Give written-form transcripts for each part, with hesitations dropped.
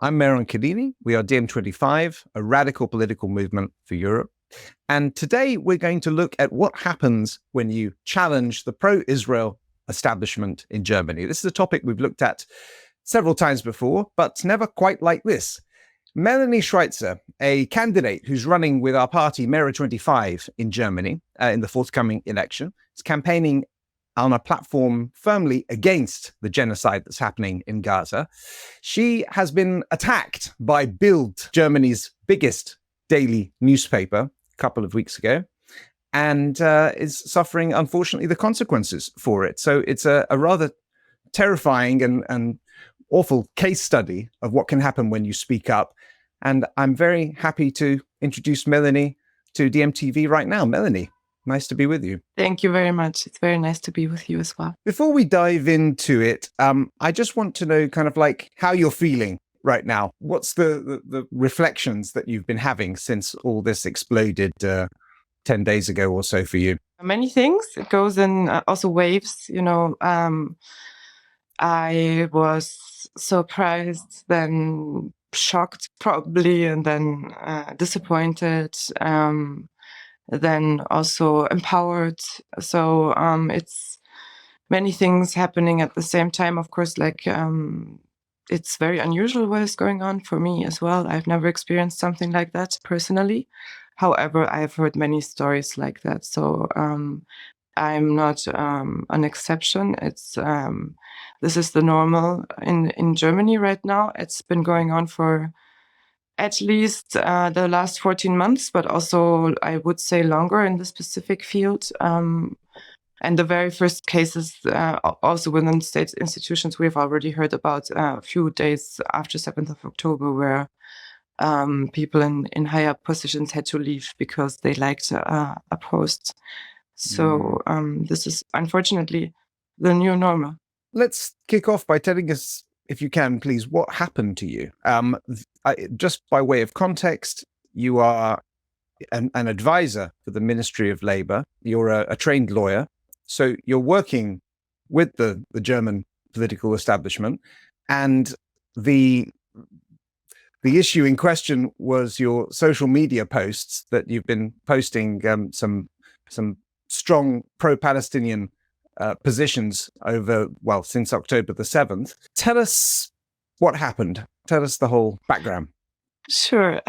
I'm Mehran Khalili. We are DiEM25, a radical political movement for Europe. And today we're going to look at what happens when you challenge the pro-Israel establishment in Germany. This is a topic we've looked at several times before, but never quite like this. Melanie Schweizer, a candidate who's running with our party MERA25 in Germany in the forthcoming election, is campaigning on a platform firmly against the genocide that's happening in Gaza. She has been attacked by BILD, Germany's biggest daily newspaper, a couple of weeks ago, and is suffering, unfortunately, the consequences for it. So it's a rather terrifying and awful case study of what can happen when you speak up. And I'm very happy to introduce Melanie to DiEM right now. Melanie, nice to be with you. Thank you very much. It's very nice to be with you as well. Before we dive into it, I just want to know kind of like how you're feeling right now. What's the reflections that you've been having since all this exploded 10 days ago or so for you? Many things. It goes in also waves, I was surprised, then shocked probably, and then disappointed, then also empowered. So it's many things happening at the same time. Of course, it's very unusual what is going on for me as well. I've never experienced something like that personally. However, I've heard many stories like that. So I'm not an exception. This is the normal in Germany right now. It's been going on for at least the last 14 months, but also I would say longer in the specific field. And the very first cases also within state institutions we've already heard about a few days after 7th of October, where people in higher positions had to leave because they liked a post. So this is unfortunately the new normal. Let's kick off by telling us, if you can, please, what happened to you. Just by way of context, you are an advisor for the Ministry of Labour. You're a trained lawyer. So you're working with the German political establishment. And the issue in question was your social media posts that you've been posting some strong pro-Palestinian positions since October the 7th. Tell us what happened. Tell us the whole background. Sure.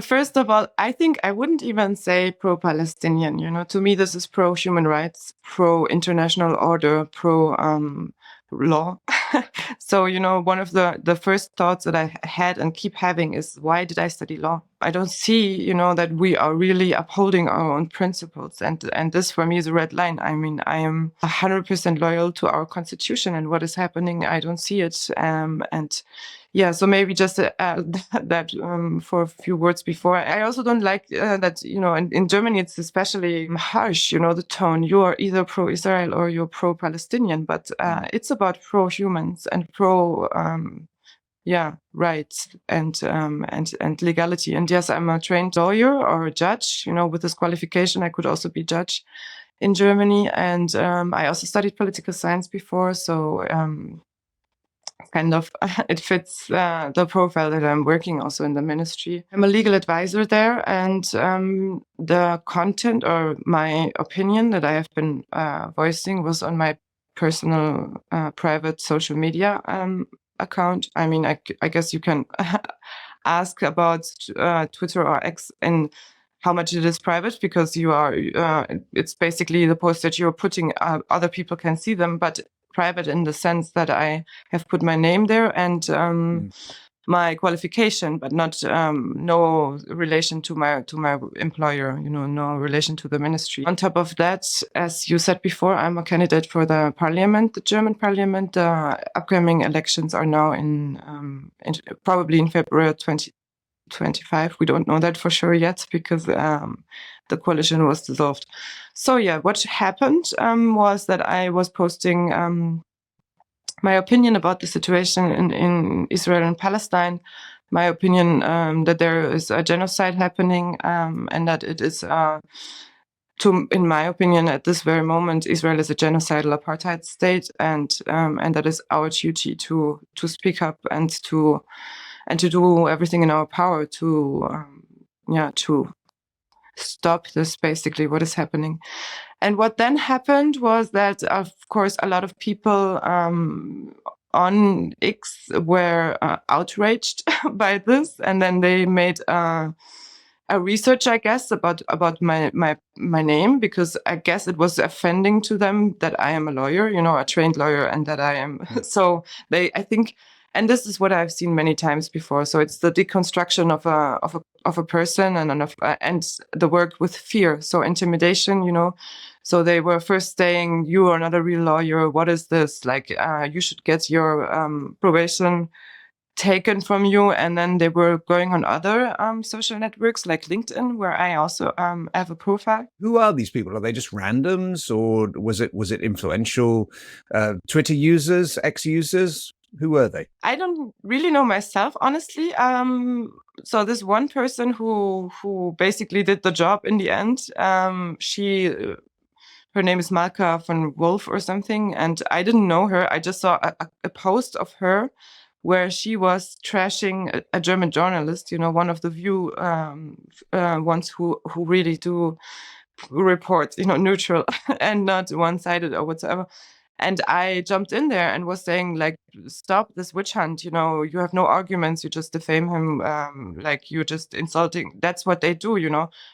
First of all, I think I wouldn't even say pro-Palestinian. To me, this is pro-human rights, pro-international order, pro-law. So, one of the first thoughts that I had and keep having is, why did I study law? I don't see, that we are really upholding our own principles. And this for me is a red line. I mean, I am 100% loyal to our constitution, and what is happening, I don't see it. Yeah, so maybe just that for a few words before. I also don't like that, in Germany, it's especially harsh, the tone. You are either pro-Israel or you're pro-Palestinian, but it's about pro-humans and rights and legality. And yes, I'm a trained lawyer or a judge. With this qualification, I could also be judge in Germany. And I also studied political science before, so kind of it fits the profile that I'm working also in the ministry. I'm a legal advisor there, and the content or my opinion that I have been voicing was on my personal private social media account. I mean, I guess you can ask about Twitter or X and how much it is private, because you are it's basically the post that you're putting, other people can see them, but private in the sense that I have put my name there and my qualification, but not no relation to my employer, no relation to the ministry. On top of that, as you said before, I'm a candidate for the parliament, the German parliament. The upcoming elections are now probably in February 2025. We don't know that for sure yet, because the coalition was dissolved. So yeah, what happened was that I was posting my opinion about the situation in Israel and Palestine, my opinion that there is a genocide happening, and that it is, in my opinion, at this very moment, Israel is a genocidal apartheid state, and that is our duty to speak up and to and to do everything in our power to stop this, basically what is happening. And what then happened was that, of course, a lot of people on X were outraged by this, and then they made a research, I guess, about my name, because I guess it was offending to them that I am a lawyer, a trained lawyer, and that I am. So I think, and this is what I've seen many times before. So it's the deconstruction of a person and the work with fear. So intimidation, So they were first saying, "You are not a real lawyer. What is this? Like, you should get your probation taken from you." And then they were going on other social networks like LinkedIn, where I also have a profile. Who are these people? Are they just randoms, or was it influential Twitter users, X users? Who were they? I don't really know myself, honestly. So this one person who basically did the job in the end, her name is Malka von Wolf or something, and I didn't know her. I just saw a post of her where she was trashing a German journalist, one of the few ones who really do report, neutral and not one-sided or whatsoever. And I jumped in there and was saying, like, stop this witch hunt. You have no arguments. You just defame him. Like, you're just insulting. That's what they do,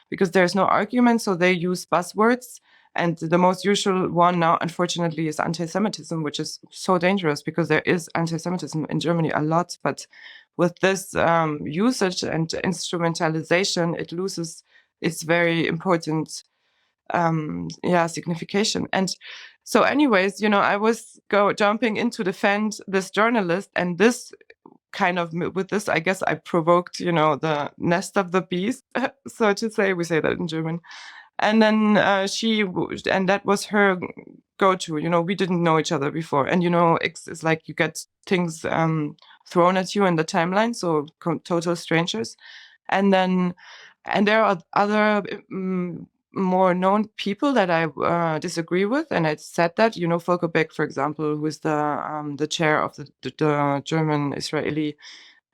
because there's no argument. So they use buzzwords. And the most usual one now, unfortunately, is anti-Semitism, which is so dangerous because there is anti-Semitism in Germany a lot. But with this usage and instrumentalization, it loses its very important signification. And so anyways, I was jumping in to defend this journalist, and this kind of, with this, I guess I provoked, the nest of the beast, so to say. We say that in German. And then and that was her go-to. We didn't know each other before. And, it's like you get things thrown at you in the timeline, so total strangers. And there are other more known people that I disagree with, and I said that, Volker Beck, for example, who is the chair of the German-Israeli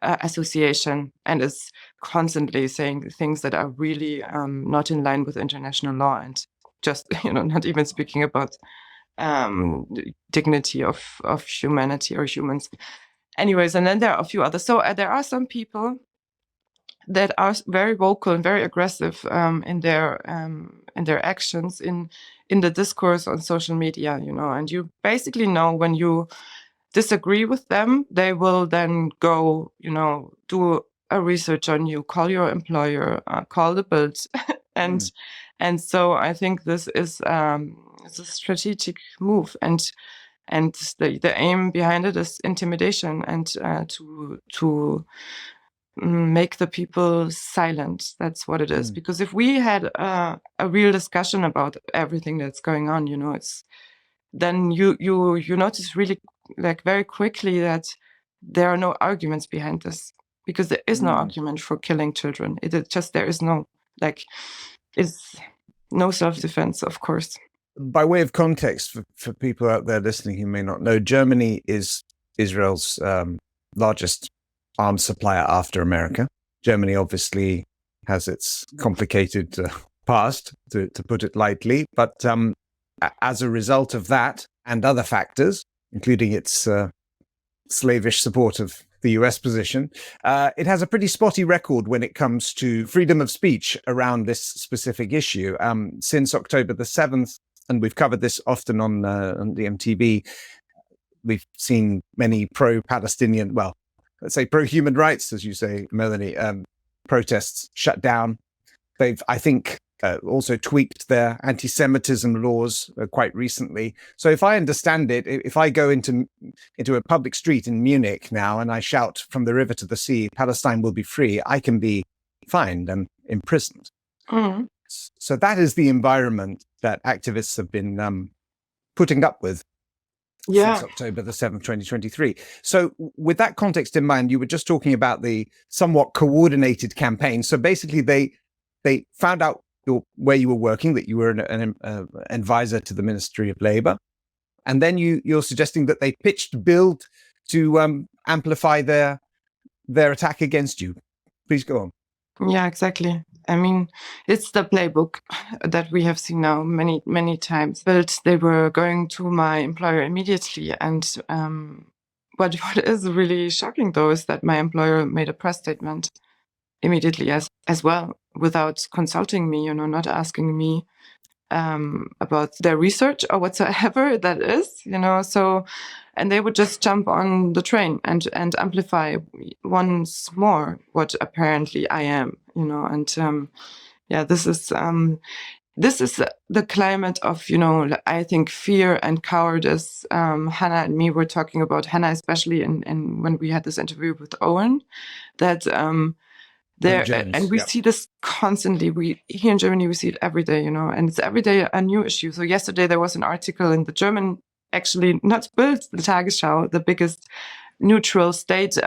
association, and is constantly saying things that are really not in line with international law, and just not even speaking about dignity of humanity or humans. Anyways, and then there are a few others. So there are some people that are very vocal and very aggressive in their actions in the discourse on social media, and you basically know when you disagree with them, they will then go, do a research on you, call your employer, call the BILD, and so I think this is it's a strategic move, and the aim behind it is intimidation and to make the people silent. That's what it is. Because if we had a real discussion about everything that's going on, it's then you notice really, like, very quickly that there are no arguments behind this, because there is no argument for killing children. It is just, there is no, it's no self-defense, of course. By way of context, for people out there listening who may not know, Germany is Israel's largest arms supplier after America. Germany obviously has its complicated past, to put it lightly, but as a result of that and other factors, including its slavish support of the US position, it has a pretty spotty record when it comes to freedom of speech around this specific issue. Since October the 7th, and we've covered this often on the MTV, we've seen many pro-Palestinian, well, let's say pro-human rights, as you say, Melanie, protests shut down. They've, I think, also tweaked their anti-Semitism laws quite recently. So if I understand it, if I go into a public street in Munich now and I shout from the river to the sea, Palestine will be free, I can be fined and imprisoned. So that is the environment that activists have been putting up with since October the 7th, 2023. So with that context in mind, you were just talking about the somewhat coordinated campaign. So basically they found out where you were working, that you were an advisor to the Ministry of Labour. And then you're suggesting that they pitched BILD to amplify their their attack against you. Please go on. Yeah, exactly. I mean, it's the playbook that we have seen now many, many times. But they were going to my employer immediately. And what is really shocking, though, is that my employer made a press statement immediately as well, without consulting me, not asking me about their research or whatsoever that is, so, and they would just jump on the train and amplify once more what apparently I am, and yeah, this is the climate of, I think, fear and cowardice. Hannah and me were talking about, Hannah especially, in when we had this interview with Owen, that there, James, and we yeah. see this constantly. We here in Germany, we see it every day, and it's every day a new issue. So yesterday there was an article in the German, actually not BILD, the Tagesschau, the biggest neutral state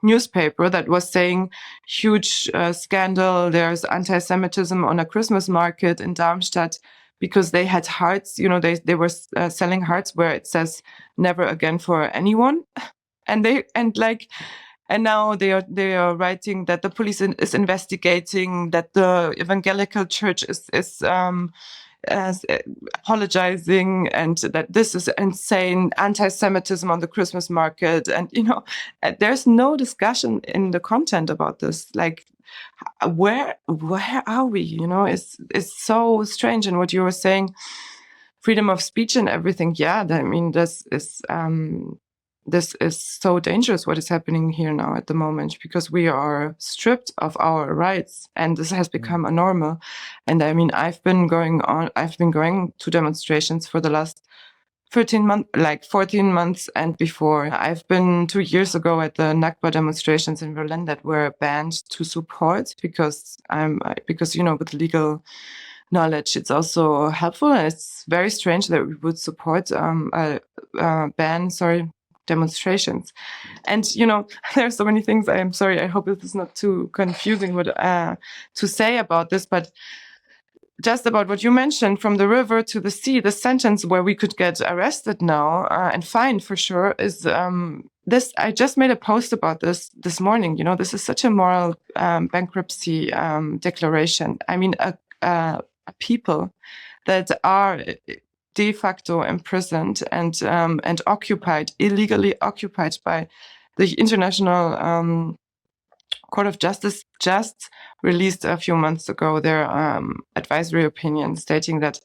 newspaper, that was saying huge scandal. There's anti-Semitism on a Christmas market in Darmstadt because they had hearts. They were selling hearts where it says "never again" for anyone, and now they are writing that the police is investigating, that the evangelical church is apologizing, and that this is insane anti-Semitism on the Christmas market. And there's no discussion in the content about this. Like, where are we? It's so strange. And what you were saying, freedom of speech and everything. Yeah, I mean, this is so dangerous, what is happening here now at the moment, because we are stripped of our rights, and this has become a normal. And I mean, I've been going to demonstrations for the last 14 months and before. I've been 2 years ago at the Nakba demonstrations in Berlin that were banned to support, because with legal knowledge, it's also helpful. And it's very strange that we would support demonstrations. And there's so many things. I am sorry, I hope this is not too confusing to say about this, but just about what you mentioned, from the river to the sea, the sentence where we could get arrested now and fined for sure is this. I just made a post about this morning. This is such a moral bankruptcy declaration. I mean, a people that are de facto imprisoned and illegally occupied by the International Court of Justice, just released a few months ago their advisory opinion stating that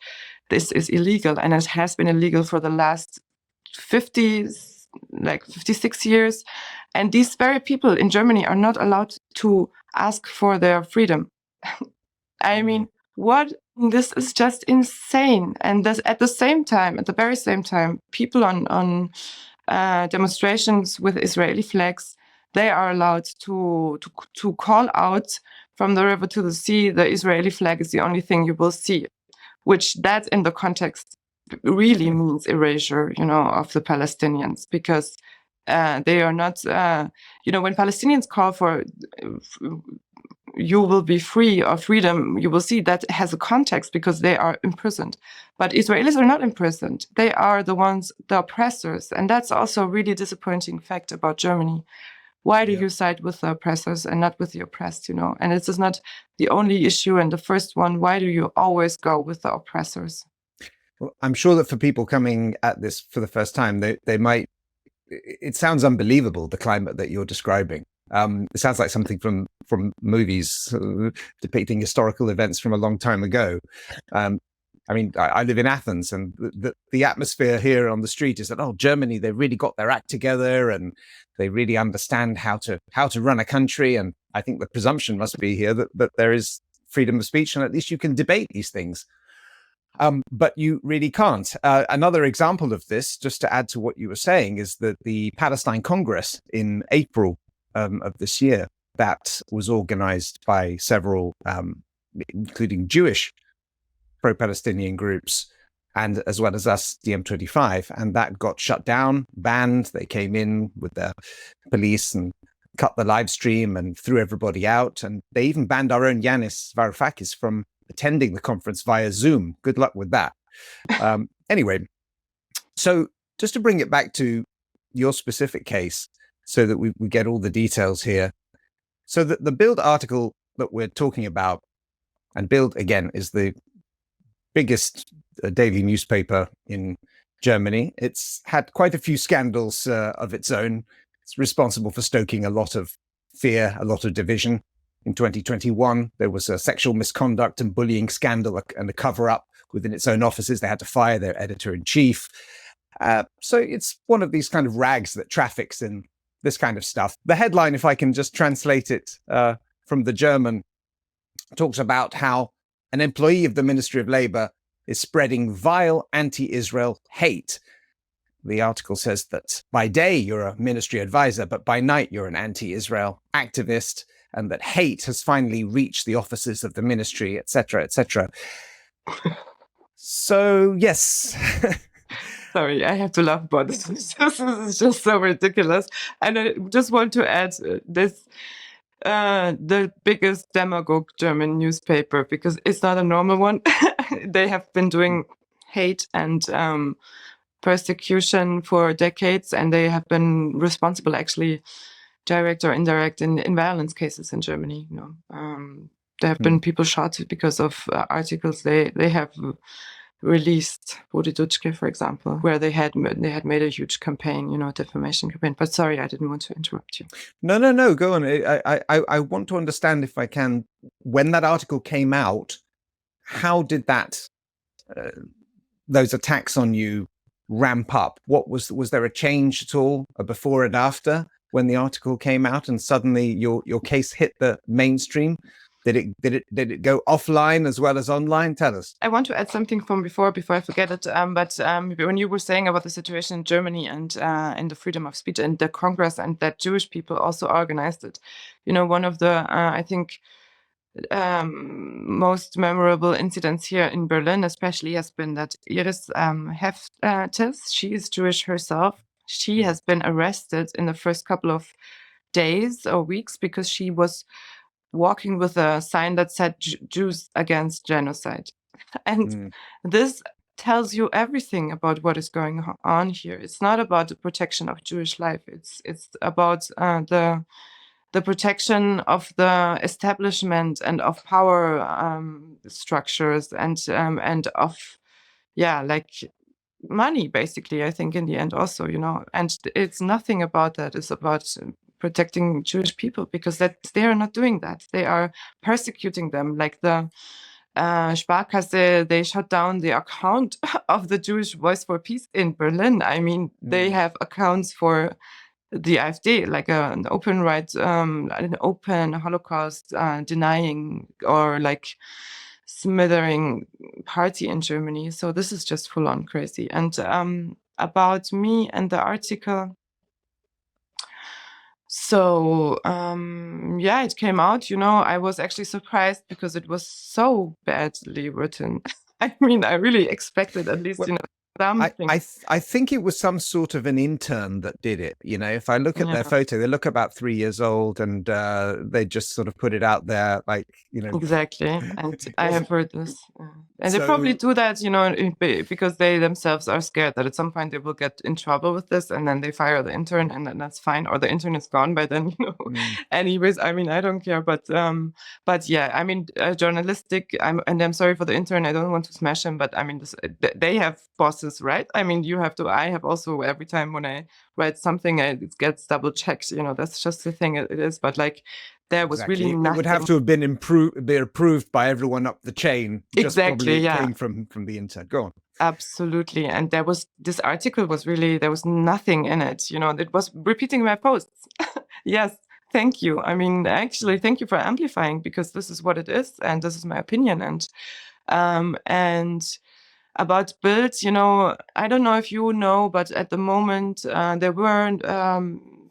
this is illegal, and it has been illegal for the last 56 years. And these very people in Germany are not allowed to ask for their freedom. I mean, what? This is just insane. And this, at the very same time, people on demonstrations with Israeli flags, they are allowed to call out from the river to the sea. The Israeli flag is the only thing you will see, which that in the context really means erasure, of the Palestinians, because they are not, when Palestinians call for you will be free or freedom, you will see that has a context, because they are imprisoned. But Israelis are not imprisoned. They are the oppressors. And that's also a really disappointing fact about Germany. Why do you side with the oppressors and not with the oppressed, And this is not the only issue and the first one. Why do you always go with the oppressors? Well, I'm sure that for people coming at this for the first time, they might, it sounds unbelievable, the climate that you're describing. It sounds like something from movies depicting historical events from a long time ago. I mean, I live in Athens, and the atmosphere here on the street is that, Germany, they've really got their act together, and they really understand how to run a country. And I think the presumption must be here that there is freedom of speech, and at least you can debate these things. But you really can't. Another example of this, just to add to what you were saying, is that the Palestine Congress in April of this year, that was organized by several, including Jewish pro-Palestinian groups, and as well as us, the M25, and that got shut down, banned. They came in with their police and cut the live stream and threw everybody out. And they even banned our own Yanis Varoufakis from attending the conference via Zoom. Good luck with that. Anyway, so just to bring it back to your specific case, so that we get all the details here. So the BILD article that we're talking about, and BILD, again, is the biggest daily newspaper in Germany. It's had quite a few scandals of its own. It's responsible for stoking a lot of fear, a lot of division. In 2021, there was a sexual misconduct and bullying scandal and a cover-up within its own offices. They had to fire their editor-in-chief. So it's one of these kind of rags that traffics in this kind of stuff. The headline, if I can just translate it from the German, talks about how an employee of the Ministry of Labour is spreading vile anti-Israel hate. The article says that by day you're a ministry advisor, but by night you're an anti-Israel activist, and that hate has finally reached the offices of the ministry, etc., etc. So, yes. Sorry, I have to laugh about this. This is just so ridiculous. And I just want to add this. The biggest demagogue German newspaper, because it's not a normal one. They have been doing hate and persecution for decades, and they have been responsible, actually, direct or indirect, in violence cases in Germany. There have been people shot because of articles they have released, Rudi Dutschke, for example, where they had made a huge campaign, defamation campaign. But sorry, I didn't want to interrupt you. No, go on. I want to understand, if I can, when that article came out, how did that those attacks on you ramp up? Was there a change at all, a before and after, when the article came out and suddenly your case hit the mainstream? Did it go offline as well as online? Tell us. I want to add something from before I forget it. But when you were saying about the situation in Germany and the freedom of speech and the Congress, and that Jewish people also organized it, one of the I think most memorable incidents here in Berlin, especially, has been that Iris Heftes, she is Jewish herself. She has been arrested in the first couple of days or weeks because she was walking with a sign that said Jews against genocide. And this tells you everything about what is going on here. It's not about the protection of Jewish life. It's about the protection of the establishment and of power structures and of money, basically, I think, in the end also, and it's nothing about that. It's about protecting Jewish people, because they are not doing that. They are persecuting them. Like the Sparkasse, they shut down the account of the Jewish Voice for Peace in Berlin. I mean, they have accounts for the AfD, like an open an open Holocaust denying or smithering party in Germany. So this is just full on crazy. And about me and the article. So, it came out, I was actually surprised because it was so badly written. I mean, I really expected at least, something. I think it was some sort of an intern that did it. If I look at their photo, they look about 3 years old, and they just sort of put it out there, Exactly. And I have heard this. And they probably do that, because they themselves are scared that at some point they will get in trouble with this, and then they fire the intern, and then that's fine. Or the intern is gone by then, Anyways, I mean, I don't care. But yeah, I mean, journalistic, and I'm sorry for the intern. I don't want to smash him, but I mean, they have bosses, right? I mean, I have also, every time when I write something, it gets double checked, that's just the thing it is. But there was really nothing. It would have to have been approved by everyone up the chain. Exactly, just came from the intern. Go on. Absolutely. And this article was really, there was nothing in it. It was repeating my posts. Yes, thank you. I mean, actually, thank you for amplifying, because this is what it is, and this is my opinion. And about BILD, I don't know if you know, but at the moment there weren't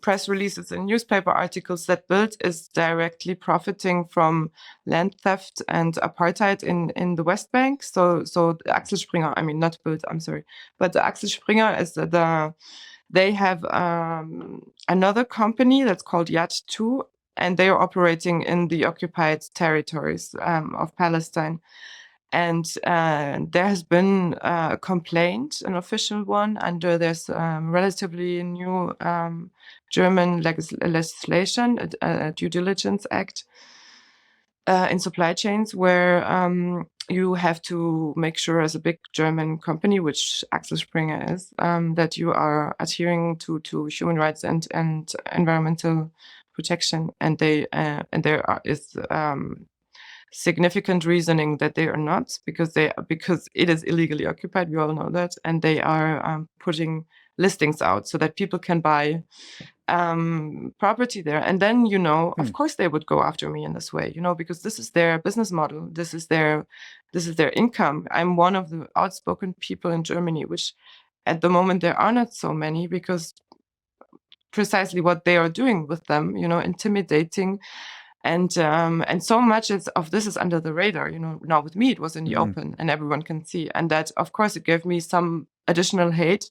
press releases and newspaper articles that BILD is directly profiting from land theft and apartheid in the West Bank. So Axel Springer, I mean, not BILD, I'm sorry, but Axel Springer is they have another company that's called Yad 2, and they are operating in the occupied territories of Palestine. And there has been a complaint, an official one, under this relatively new German legislation, a due diligence act in supply chains, where you have to make sure, as a big German company, which Axel Springer is, that you are adhering to human rights and environmental protection. And there is significant reasoning that they are not, because it is illegally occupied. We all know that, and they are putting listings out so that people can buy property there. And then, of course, they would go after me in this way, because this is their business model. This is their income. I'm one of the outspoken people in Germany, which at the moment there are not so many, because precisely what they are doing with them, intimidating. And so much of this is under the radar. Now with me, it was in the open and everyone can see. And that, of course, it gave me some additional hate,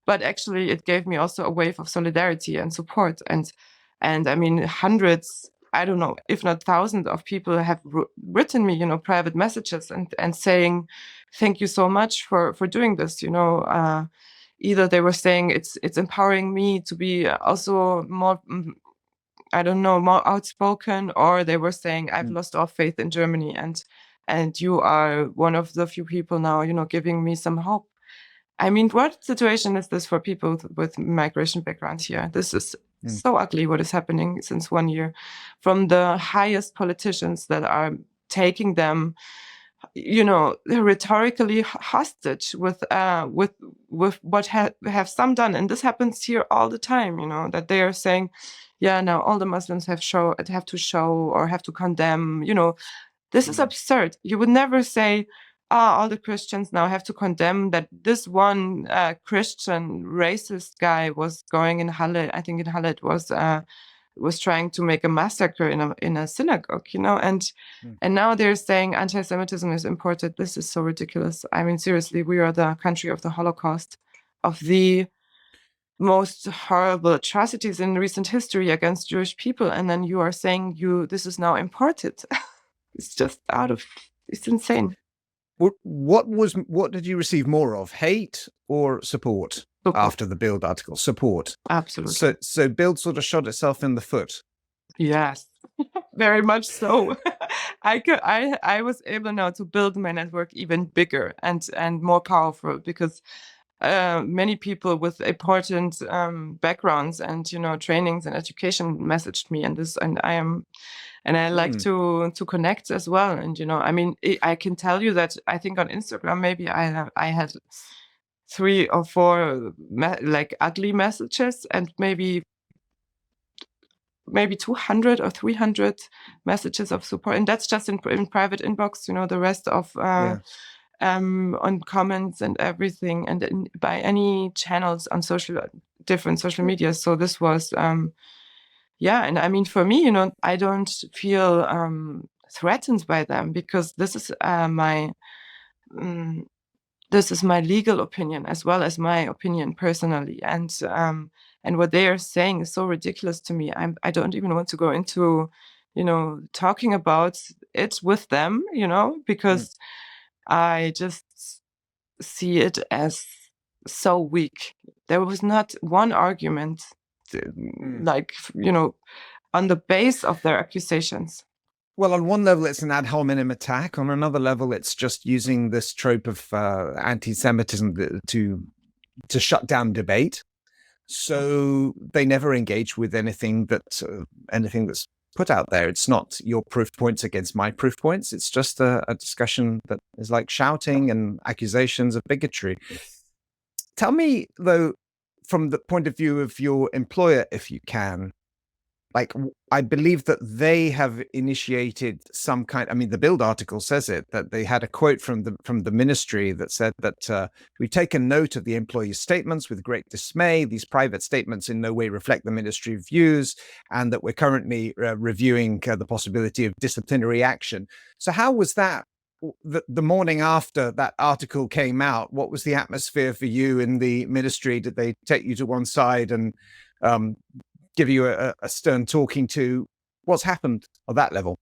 but actually it gave me also a wave of solidarity and support. And I mean, hundreds, I don't know, if not thousands of people have written me, private messages and saying, thank you so much for doing this. Either they were saying it's empowering me to be also more, I don't know, more outspoken, or they were saying, I've lost all faith in Germany, and you are one of the few people now, giving me some hope. I mean, what situation is this for people with migration backgrounds here? This is so ugly what is happening since 1 year, from the highest politicians that are taking them, rhetorically hostage with what have some done. And this happens here all the time, that they are saying, yeah, now all the Muslims have to show or have to condemn, this is absurd. You would never say, all the Christians now have to condemn that this one Christian racist guy was going in Halle. I think in Halle it was trying to make a massacre in a synagogue, and now they're saying anti-Semitism is imported. This is so ridiculous. I mean, seriously, we are the country of the Holocaust, of the most horrible atrocities in recent history against Jewish people, and then you are saying this is now imported. It's just it's insane. What did you receive more of, hate or support after the BILD article? Support. Absolutely. So BILD sort of shot itself in the foot. Yes, very much so. I was able now to build my network even bigger and more powerful, because many people with important backgrounds and trainings and education messaged me, and I like to connect as well. And I mean, I can tell you that I think on Instagram maybe I had 3 or 4 like ugly messages, and maybe 200 or 300 messages of support, and that's just in private inbox. The rest of on comments and everything, and by any channels on different social media. So this was and I mean, for me, I don't feel threatened by them, because this is my legal opinion as well as my opinion personally, and what they are saying is so ridiculous to me. I don't even want to go into talking about it with them, because I just see it as so weak. There was not one argument like on the base of their accusations. Well, on one level, it's an ad hominem attack. On another level, it's just using this trope of anti-Semitism to shut down debate. So they never engage with anything that's put out there. It's not your proof points against my proof points. It's just a discussion that is like shouting and accusations of bigotry. Tell me, though, from the point of view of your employer, if you can, like, I believe that they have initiated some kind. I mean, the BILD article says it, that they had a quote from the ministry that said that we've taken note of the employees' statements with great dismay. These private statements in no way reflect the ministry views, and that we're currently reviewing the possibility of disciplinary action. So, how was that? The morning after that article came out, what was the atmosphere for you in the ministry? Did they take you to one side and give you a stern talking to? What's happened at that level?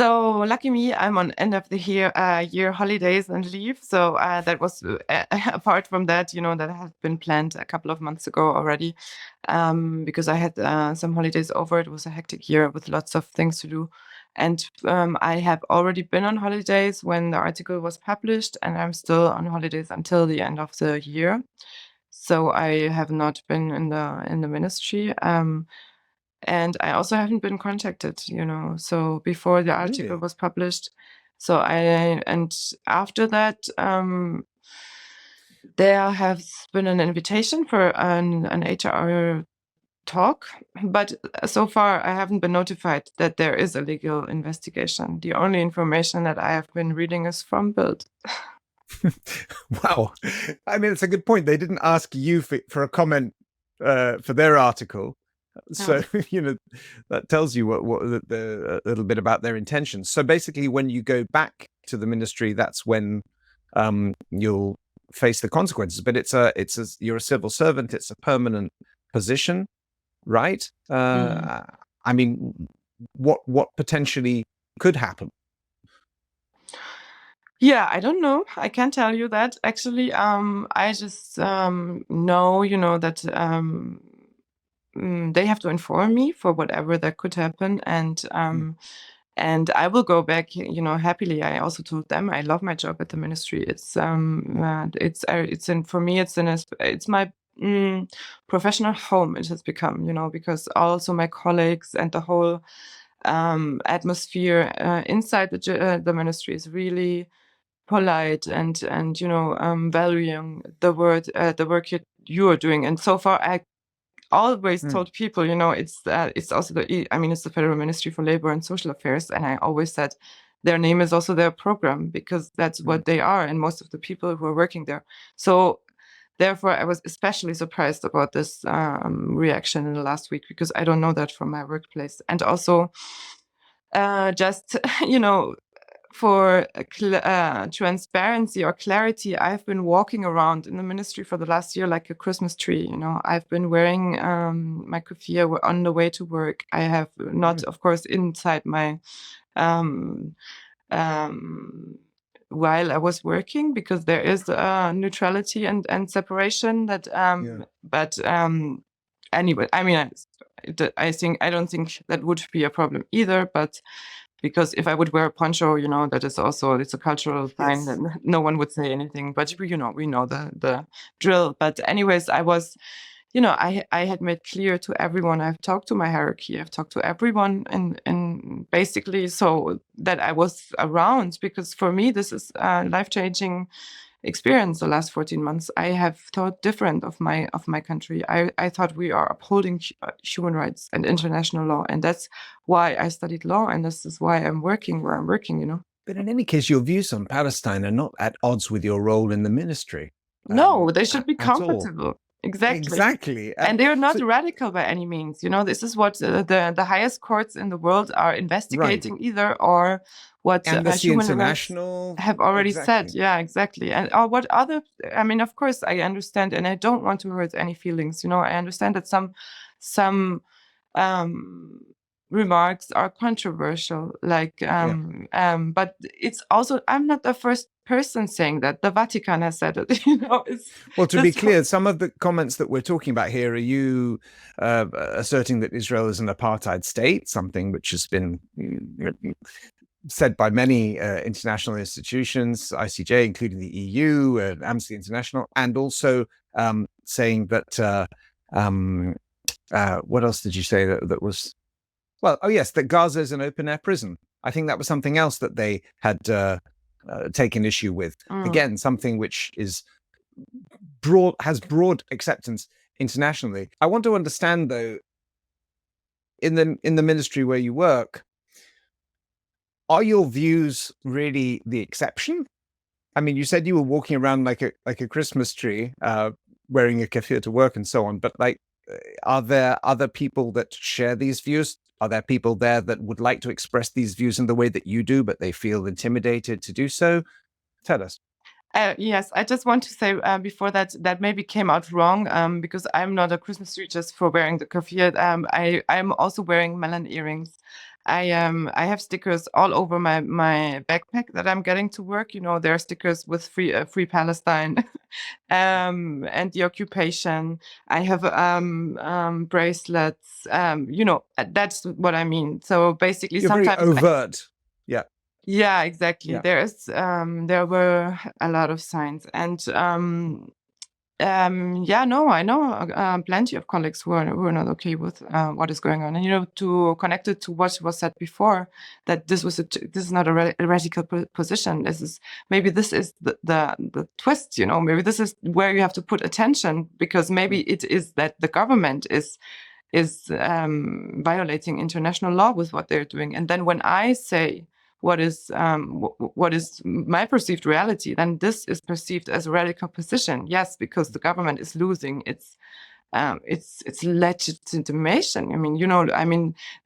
So lucky me, I'm on end of the year holidays and leave. So that was apart from that, that had been planned a couple of months ago already, because I had some holidays over. It was a hectic year with lots of things to do. And I have already been on holidays when the article was published, and I'm still on holidays until the end of the year. So I have not been in the ministry. And I also haven't been contacted, so before the article Really? was published. So and after that, there has been an invitation for an HR talk, but so far I haven't been notified that there is a legal investigation. The only information that I have been reading is from BILD. Wow. I mean, it's a good point. They didn't ask you for a comment for their article. So, that tells you what a little bit about their intentions. So basically, when you go back to the ministry, that's when you'll face the consequences. But you're a civil servant. It's a permanent position, right? I mean, what potentially could happen? Yeah, I don't know. I can't tell you that. Actually, I just know, that they have to inform me for whatever that could happen, and I will go back, happily. I also told them I love my job at the ministry. It's for me, it's my professional home. It has become, because also my colleagues and the whole atmosphere inside the ministry is really polite and valuing the work you are doing. And so far, I always told people, it's also it's the Federal Ministry for Labor and Social Affairs, and I always said their name is also their program, because that's what they are, and most of the people who are working there. So therefore, I was especially surprised about this reaction in the last week, because I don't know that from my workplace. And also, just for transparency or clarity, I've been walking around in the ministry for the last year like a Christmas tree. I've been wearing my keffiyeh on the way to work. I have not, of course, inside my while I was working, because there is neutrality and separation. That, but anyway, I don't think that would be a problem either. But because if I would wear a poncho, that is also, it's a cultural sign, and no one would say anything. But we know the drill. But anyways, I was, I had made clear to everyone. I've talked to my hierarchy. I've talked to everyone, and basically so that I was around, because for me this is a life-changing experience. The last 14 months, I have thought different of my country. I thought we are upholding human rights and international law, and that's why I studied law, and this is why I'm working where I'm working. But in any case, your views on Palestine are not at odds with your role in the ministry. No, they should be compatible. Exactly. And they're not radical by any means. This is what the highest courts in the world are investigating, either, or what Amnesty human International rights have already said. Yeah, exactly. And or what other, of course, I understand, and I don't want to hurt any feelings. I understand that some remarks are controversial, like, but it's also, I'm not the first person saying that. The Vatican has said it. Well, to be clear, some of the comments that we're talking about here, are you asserting that Israel is an apartheid state, something which has been said by many international institutions, ICJ, including the EU, Amnesty International, and also saying that, what else did you say that was, well, oh yes, that Gaza is an open-air prison. I think that was something else that they had taken issue with. Again, something which is has broad acceptance internationally. I want to understand, though, in the ministry where you work, are your views really the exception? I mean, you said you were walking around like a Christmas tree, wearing a keffiyeh to work and so on, but are there other people that share these views? Are there people there that would like to express these views in the way that you do, but they feel intimidated to do so? Tell us. Yes, I just want to say before that maybe came out wrong, because I'm not a Christmas tree just for wearing the keffiyeh. I'm also wearing melon earrings. I have stickers all over my backpack that I'm getting to work. There are stickers with free Palestine, and the occupation. I have bracelets. That's what I mean. So basically, You're very sometimes overt. Yeah. yeah, exactly. Yeah. There were a lot of signs, and yeah, no, I know plenty of colleagues who are not okay with what is going on, and to connect it to what was said before, that this is not a radical position. This is the twist. Maybe this is where you have to put attention, because maybe it is that the government is violating international law with what they're doing, and then when I say what is my perceived reality, then this is perceived as a radical position. Yes, because the government is losing its legitimation.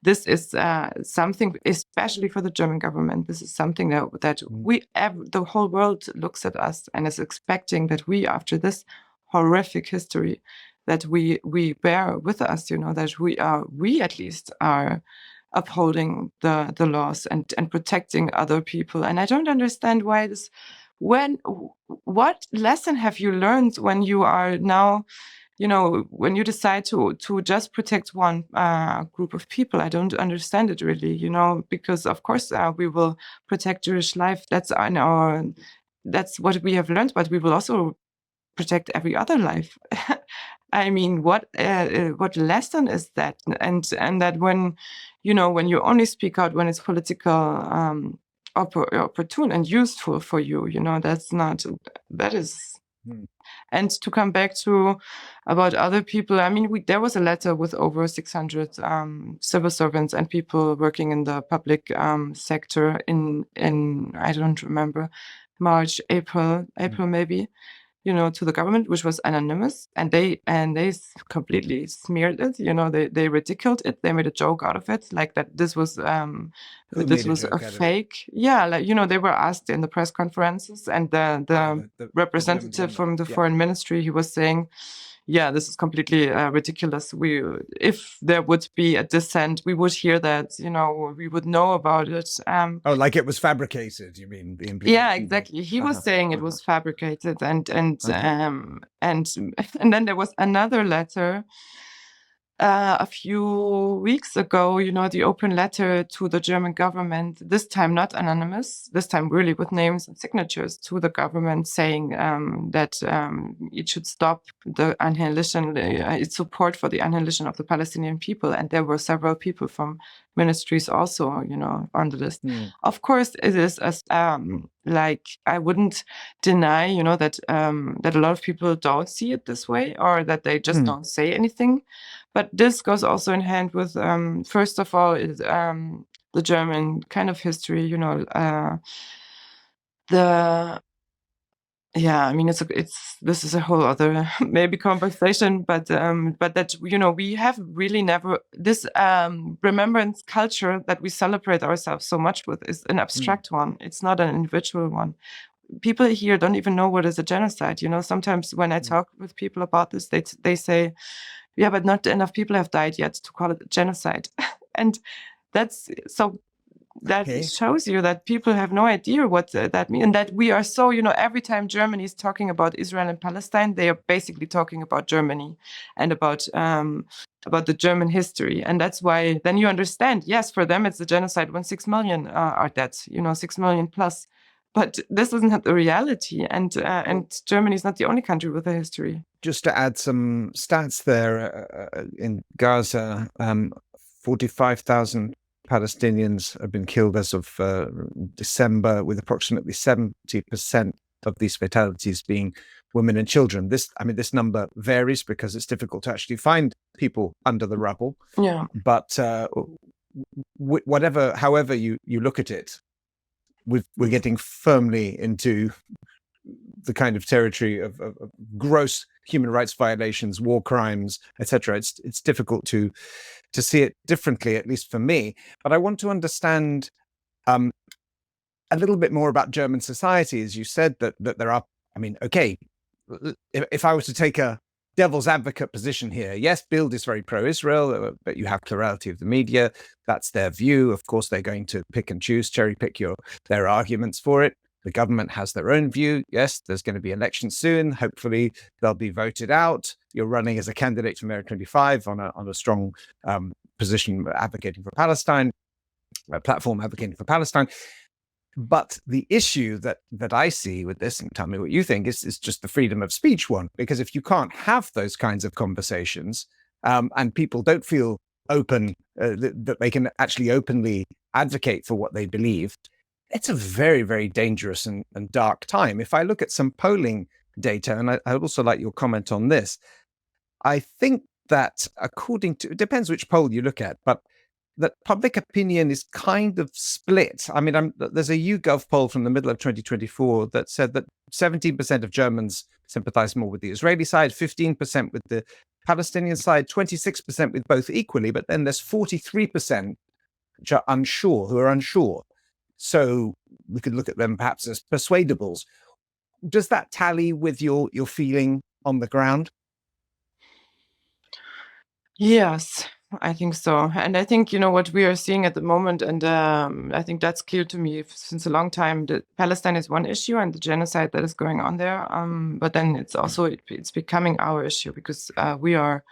This is something, especially for the German government. This is something that the whole world looks at us and is expecting that we, after this horrific history that we bear with us, that we at least are upholding the laws and protecting other people. And I don't understand why this. What lesson have you learned when you are now, when you decide to just protect one group of people? I don't understand it really, because of course we will protect Jewish life. That's what we have learned, but we will also protect every other life. I mean, what lesson is that? And that when you only speak out when it's political opportune and useful for you, that is. And to come back to about other people, there was a letter with over 600 civil servants and people working in the public sector in I don't remember, March, April maybe, to the government, which was anonymous, and they completely smeared it. They ridiculed it. They made a joke out of it, like that this was a fake. Yeah, they were asked in the press conferences, and the representative from the foreign ministry, he was saying, yeah, this is completely ridiculous. If there would be a dissent, we would hear that, we would know about it. Like it was fabricated, you mean? Yeah, exactly. He was saying it was fabricated, and then there was another letter a few weeks ago, the open letter to the German government, this time not anonymous, this time really with names and signatures, to the government saying that it should stop the annihilation, its support for the annihilation of the Palestinian people. And there were several people from ministries also, on the list. Of course, it is I wouldn't deny, that a lot of people don't see it this way, or that they just don't say anything. But this goes also in hand with, first of all, the German kind of history, this is a whole other maybe conversation, but that we have really never this remembrance culture that we celebrate ourselves so much with is an abstract one. It's not an individual one. People here don't even know what is a genocide. Sometimes when I talk with people about this, they say, yeah, but not enough people have died yet to call it a genocide. And that's so. That shows you that people have no idea what that means, and that we are so, every time Germany is talking about Israel and Palestine, they are basically talking about Germany and about the German history. And that's why then you understand, yes, for them it's a genocide when 6 million are dead, 6 million plus. But this isn't the reality, and Germany is not the only country with a history. Just to add some stats there, in Gaza, 45,000 Palestinians have been killed as of December, with approximately 70% of these fatalities being women and children. This number varies because it's difficult to actually find people under the rubble. Yeah. But however you look at it, we're getting firmly into the kind of territory of gross human rights violations, war crimes, etc. It's difficult to see it differently, at least for me. But I want to understand a little bit more about German society. As you said, that there are, okay, if I was to take a devil's advocate position here. Yes, BILD is very pro-Israel, but you have plurality of the media. That's their view. Of course, they're going to pick and choose, cherry pick their arguments for it. The government has their own view. Yes, there's going to be elections soon. Hopefully, they'll be voted out. You're running as a candidate for MERA25 on a strong position advocating for Palestine, a platform advocating for Palestine. But the issue that I see with this, and tell me what you think, is just the freedom of speech one. Because if you can't have those kinds of conversations, and people don't feel open, that they can actually openly advocate for what they believe, it's a very, very dangerous and dark time. If I look at some polling data, and I'd also like your comment on this, I think that according to, it depends which poll you look at, but that public opinion is kind of split. I mean, there's a YouGov poll from the middle of 2024 that said that 17% of Germans sympathize more with the Israeli side, 15% with the Palestinian side, 26% with both equally, but then there's 43% which are unsure, who are unsure. So we could look at them perhaps as persuadables. Does that tally with your feeling on the ground? Yes, I think so. And I think, what we are seeing at the moment, and I think that's clear to me since a long time, that Palestine is one issue and the genocide that is going on there. But then it's also, it's becoming our issue because we are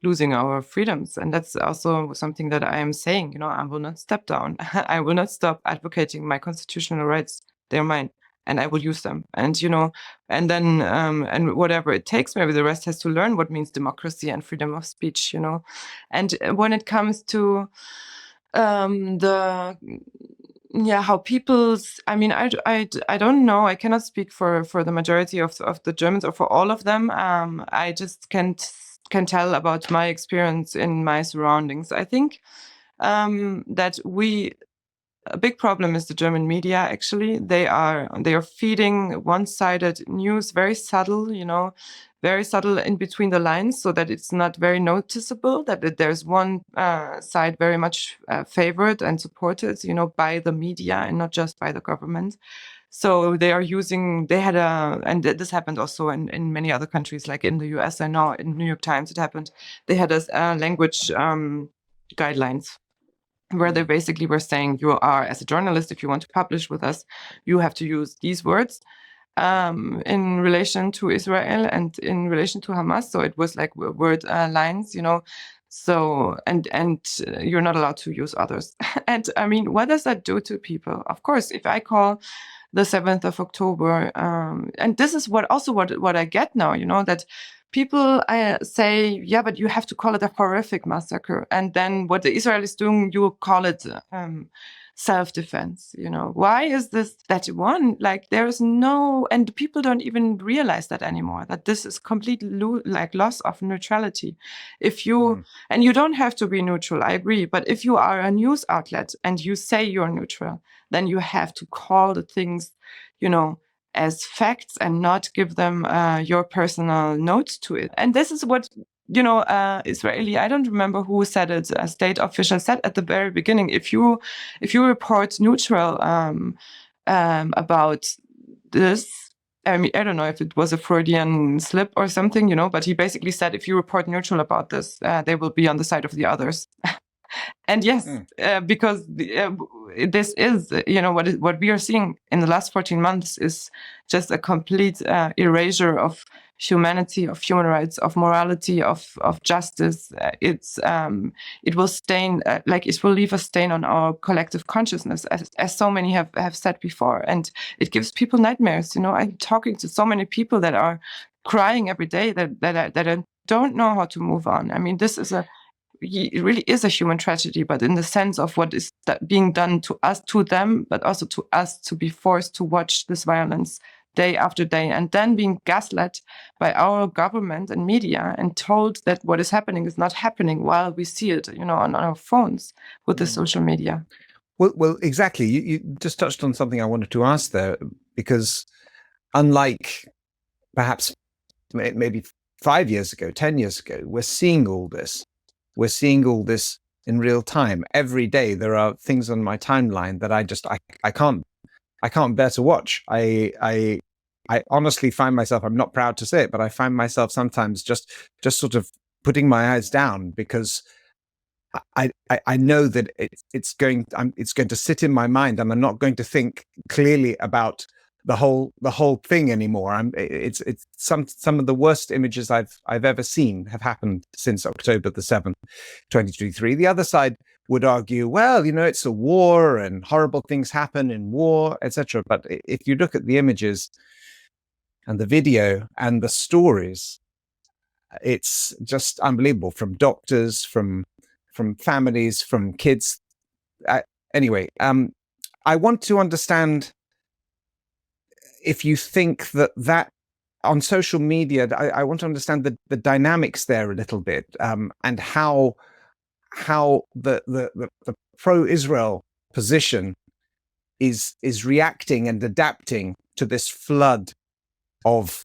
losing our freedoms. And that's also something that I am saying, I will not step down. I will not stop advocating my constitutional rights. They're mine. And I will use them. And, and then, and whatever it takes, maybe the rest has to learn what means democracy and freedom of speech, And when it comes to how people's, I mean, I don't know. I cannot speak for the majority of the Germans or for all of them. I just can tell about my experience in my surroundings. I think that a big problem is the German media. Actually, they are feeding one-sided news, very subtle, very subtle in between the lines, so that it's not very noticeable that there's one side very much favored and supported, by the media and not just by the government. So they are using. And this happened also in many other countries, like in the US. I know in New York Times it happened. They had a language guidelines, where they basically were saying, you are, as a journalist, if you want to publish with us, you have to use these words in relation to Israel and in relation to Hamas. So it was like word lines, So, and you're not allowed to use others. And I mean, what does that do to people? Of course, if I call the 7th of October, and this is what I get now, that people say, yeah, but you have to call it a horrific massacre. And then what the Israelis doing, you call it self-defense. Why is this that one? Like, there is no, and people don't even realize that anymore, that this is complete loss of neutrality. If you, and you don't have to be neutral, I agree. But if you are a news outlet and you say you're neutral, then you have to call the things, as facts and not give them your personal notes to it. And this is what, Israeli, I don't remember who said it, a state official said at the very beginning, if you report neutral about this, I mean, I don't know if it was a Freudian slip or something, but he basically said, if you report neutral about this, they will be on the side of the others. And yes, because this is, what we are seeing in the last 14 months is just a complete erasure of humanity, of human rights, of morality, of justice. It will stain, it will leave a stain on our collective consciousness, as so many have said before, and it gives people nightmares. I'm talking to so many people that are crying every day that don't know how to move on. I mean, it really is a human tragedy, but in the sense of what is being done to us, to them, but also to us, to be forced to watch this violence day after day, and then being gaslit by our government and media and told that what is happening is not happening while we see it, on our phones with the social media. Well, exactly. You just touched on something I wanted to ask there, because unlike perhaps maybe 5 years ago, 10 years ago, we're seeing all this. We're seeing all this in real time. Every day there are things on my timeline that I can't bear to watch. I I honestly find myself, I'm not proud to say it, but I find myself sometimes just sort of putting my eyes down, because I know that it's going to sit in my mind, and I'm not going to think clearly about the whole thing anymore. It's some of the worst images I've ever seen have happened since October the 7th, 2023. The other side would argue, well, it's a war and horrible things happen in war, etc. But if you look at the images and the video and the stories, it's just unbelievable, from doctors, from families, from kids. Anyway, I want to understand if you think that on social media, I want to understand the dynamics there a little bit, and how the pro-Israel position is reacting and adapting to this flood of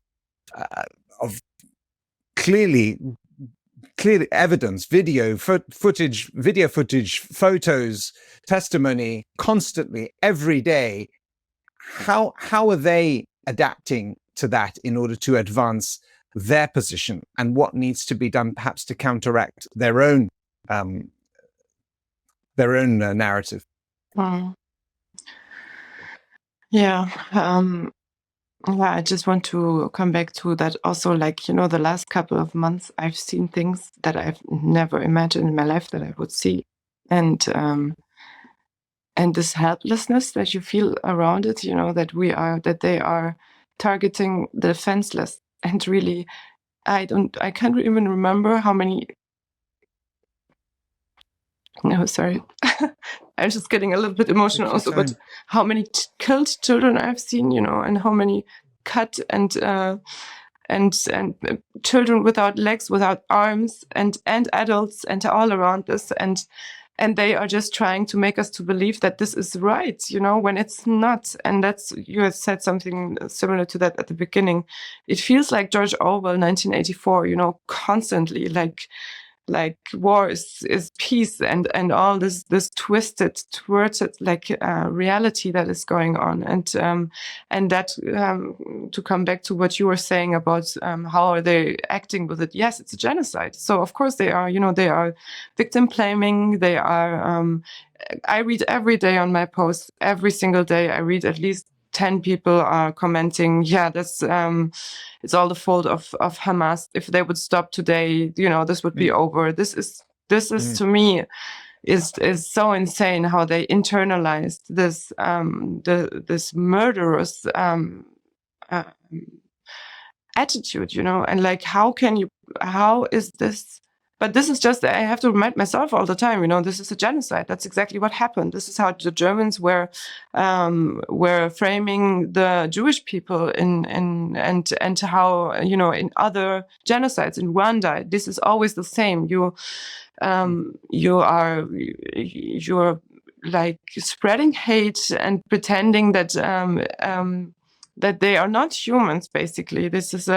clearly evidence, video footage, photos, testimony, constantly, every day. How are they adapting to that in order to advance their position, and what needs to be done perhaps to counteract their own narrative? Yeah. I just want to come back to that also. Like, the last couple of months, I've seen things that I've never imagined in my life that I would see. And this helplessness that you feel around it, that they are targeting the defenseless. And really, I can't even remember how many. No, sorry. I'm just getting a little bit emotional also, but how many killed children I've seen, and how many cut and children without legs, without arms, and adults, and all around this, and they are just trying to make us to believe that this is right, when it's not. And you had said something similar to that at the beginning. It feels like George Orwell, 1984, constantly like war is peace, and all this twisted, reality that is going on, and that to come back to what you were saying about how are they acting with it. Yes, it's a genocide. So of course they are. They are victim blaming. They are. I read every day on my posts. Every single day, I read at least 10 people are commenting, yeah, that's it's all the fault of Hamas. If they would stop today, this would be over. This is to me is so insane how they internalized this this murderous attitude, and like how is this? But this is just, I have to remind myself all the time, this is a genocide. That's exactly what happened. This is how the Germans were framing the Jewish people and how, in other genocides in Rwanda, this is always the same. You're like spreading hate and pretending that that they are not humans. Basically, this is